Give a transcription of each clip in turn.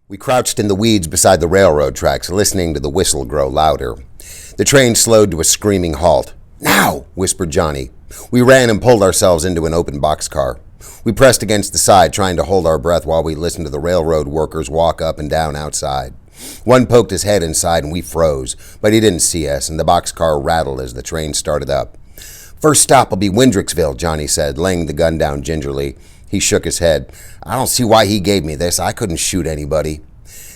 We crouched in the weeds beside the railroad tracks, listening to the whistle grow louder. The train slowed to a screaming halt. "Now!" whispered Johnny. We ran and pulled ourselves into an open boxcar. We pressed against the side, trying to hold our breath while we listened to the railroad workers walk up and down outside. One poked his head inside and we froze, but he didn't see us, and the boxcar rattled as the train started up. "First stop will be Windricksville," Johnny said, laying the gun down gingerly. He shook his head. "I don't see why he gave me this. I couldn't shoot anybody."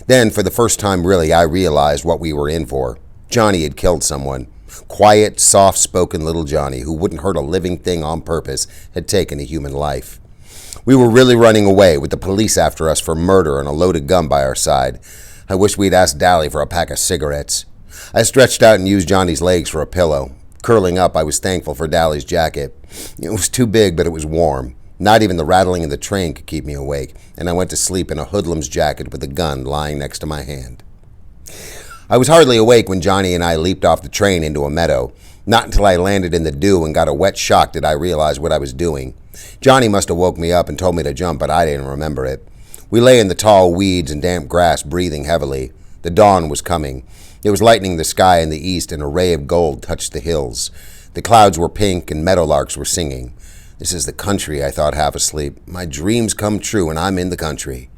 Then, for the first time really, I realized what we were in for. Johnny had killed someone. Quiet, soft-spoken little Johnny, who wouldn't hurt a living thing on purpose, had taken a human life. We were really running away, with the police after us for murder and a loaded gun by our side. I wish we'd asked Dally for a pack of cigarettes. I stretched out and used Johnny's legs for a pillow. Curling up, I was thankful for Dally's jacket. It was too big, but it was warm. Not even the rattling of the train could keep me awake, and I went to sleep in a hoodlum's jacket with a gun lying next to my hand. I was hardly awake when Johnny and I leaped off the train into a meadow. Not until I landed in the dew and got a wet shock did I realize what I was doing. Johnny must have woke me up and told me to jump, but I didn't remember it. We lay in the tall weeds and damp grass, breathing heavily. The dawn was coming. It was lightening the sky in the east, and a ray of gold touched the hills. The clouds were pink and meadowlarks were singing. This is the country, I thought half asleep. My dreams come true and I'm in the country.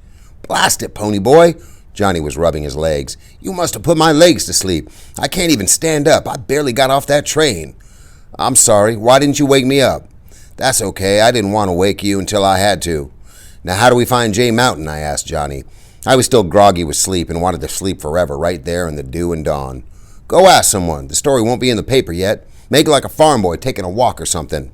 "Blast it, pony boy!" Johnny was rubbing his legs. "You must have put my legs to sleep. I can't even stand up. I barely got off that train." "I'm sorry. Why didn't you wake me up?" "That's okay. I didn't want to wake you until I had to." "Now how do we find Jay Mountain?" I asked Johnny. I was still groggy with sleep and wanted to sleep forever right there in the dew and dawn. "Go ask someone. The story won't be in the paper yet. Make it like a farm boy taking a walk or something."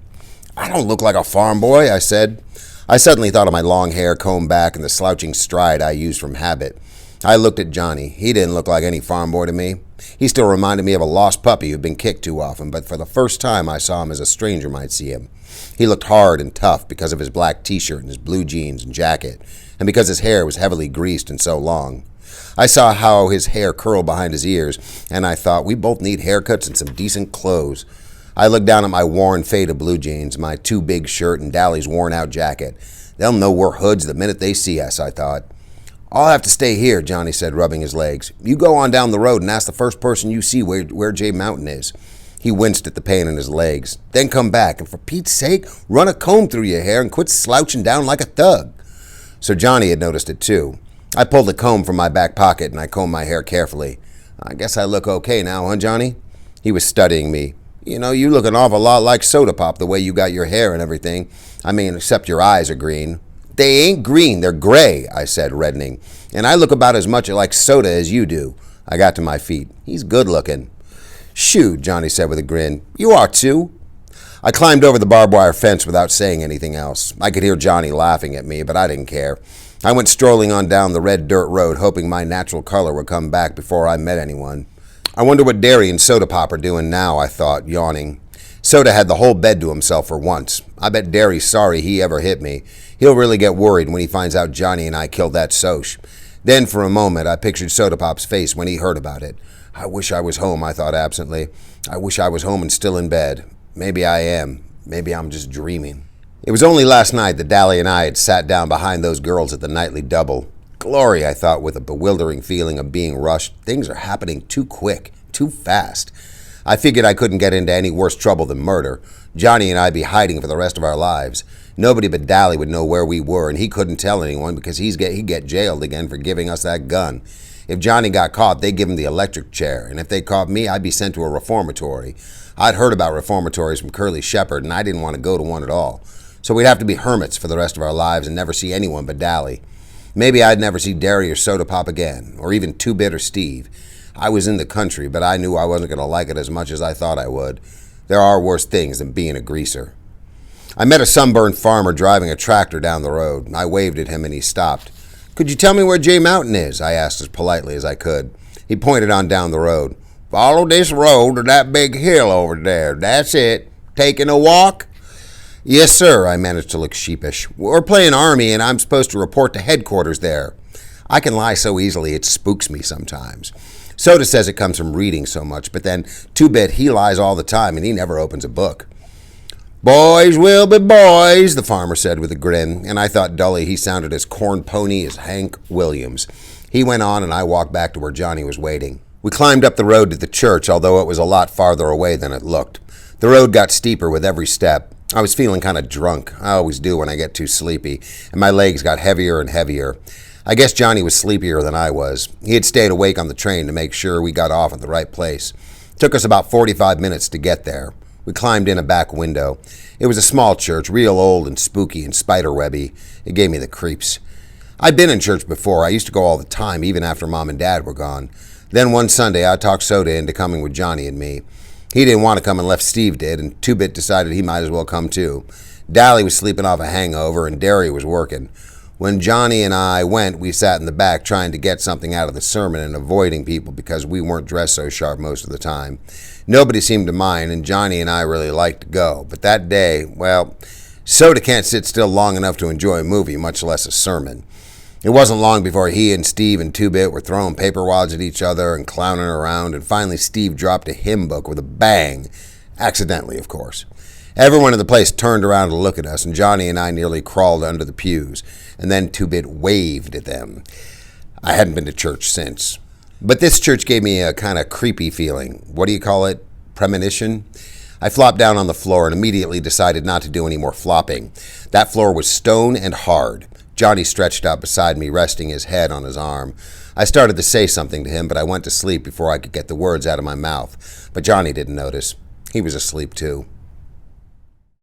"I don't look like a farm boy," I said. I suddenly thought of my long hair combed back and the slouching stride I used from habit. I looked at Johnny. He didn't look like any farm boy to me. He still reminded me of a lost puppy who'd been kicked too often, but for the first time I saw him as a stranger might see him. He looked hard and tough because of his black t-shirt and his blue jeans and jacket, and because his hair was heavily greased and so long. I saw how his hair curled behind his ears, and I thought, we both need haircuts and some decent clothes. I looked down at my worn, faded blue jeans, my too big shirt, and Dally's worn-out jacket. They'll know we're hoods the minute they see us, I thought. "I'll have to stay here," Johnny said, rubbing his legs. "You go on down the road and ask the first person you see where Jay Mountain is." He winced at the pain in his legs. "Then come back, and for Pete's sake, run a comb through your hair and quit slouching down like a thug." So Johnny had noticed it too. I pulled a comb from my back pocket and I combed my hair carefully. "I guess I look okay now, huh, Johnny?" He was studying me. "You know, you look an awful lot like Soda Pop the way you got your hair and everything. I mean, except your eyes are green." "They ain't green, they're gray," I said, reddening. "And I look about as much like soda as you do." I got to my feet. "He's good looking." "Shoo," Johnny said with a grin. "You are too." I climbed over the barbed wire fence without saying anything else. I could hear Johnny laughing at me, but I didn't care. I went strolling on down the red dirt road, hoping my natural color would come back before I met anyone. I wonder what Derry and Soda Pop are doing now, I thought, yawning. Soda had the whole bed to himself for once. I bet Derry's sorry he ever hit me. He'll really get worried when he finds out Johnny and I killed that Soch. Then for a moment I pictured Soda Pop's face when he heard about it. I wish I was home, I thought absently. I wish I was home and still in bed. Maybe I am. Maybe I'm just dreaming. It was only last night that Dally and I had sat down behind those girls at the nightly double. Glory, I thought with a bewildering feeling of being rushed. Things are happening too quick, too fast. I figured I couldn't get into any worse trouble than murder. Johnny and I'd be hiding for the rest of our lives. Nobody but Dally would know where we were, and he couldn't tell anyone because he'd get jailed again for giving us that gun. If Johnny got caught, they'd give him the electric chair, and if they caught me, I'd be sent to a reformatory. I'd heard about reformatories from Curly Shepard, and I didn't want to go to one at all. So we'd have to be hermits for the rest of our lives and never see anyone but Dally. Maybe I'd never see Derry or Soda Pop again, or even Two Bit or Steve. I was in the country, but I knew I wasn't going to like it as much as I thought I would. There are worse things than being a greaser. I met a sunburned farmer driving a tractor down the road. I waved at him and he stopped. "Could you tell me where Jay Mountain is?" I asked as politely as I could. He pointed on down the road. "Follow this road to that big hill over there. That's it. Taking a walk?" "Yes, sir," I managed to look sheepish. "We're playing Army and I'm supposed to report to headquarters there." I can lie so easily it spooks me sometimes. Soda says it comes from reading so much, but then Two-Bit, he lies all the time and he never opens a book. "Boys will be boys," the farmer said with a grin, and I thought dully he sounded as corn pony as Hank Williams. He went on and I walked back to where Johnny was waiting. We climbed up the road to the church, although it was a lot farther away than it looked. The road got steeper with every step. I was feeling kind of drunk. I always do when I get too sleepy, and my legs got heavier and heavier. I guess Johnny was sleepier than I was. He had stayed awake on the train to make sure we got off at the right place. It took us about 45 minutes to get there. We climbed in a back window. It was a small church, real old and spooky and spiderwebby. It gave me the creeps. I'd been in church before. I used to go all the time, even after Mom and Dad were gone. Then one Sunday, I talked Soda into coming with Johnny and me. He didn't want to come unless Steve did, and Two-Bit decided he might as well come too. Dally was sleeping off a hangover, and Derry was working. When Johnny and I went, we sat in the back trying to get something out of the sermon and avoiding people because we weren't dressed so sharp most of the time. Nobody seemed to mind, and Johnny and I really liked to go. But that day, well, Soda can't sit still long enough to enjoy a movie, much less a sermon. It wasn't long before he and Steve and Two-Bit were throwing paper wads at each other and clowning around, and finally Steve dropped a hymn book with a bang. Accidentally, of course. Everyone in the place turned around to look at us, and Johnny and I nearly crawled under the pews, and then Two-Bit waved at them. I hadn't been to church since. But this church gave me a kind of creepy feeling. What do you call it? Premonition? I flopped down on the floor and immediately decided not to do any more flopping. That floor was stone and hard. Johnny stretched out beside me, resting his head on his arm. I started to say something to him, but I went to sleep before I could get the words out of my mouth. But Johnny didn't notice. He was asleep too.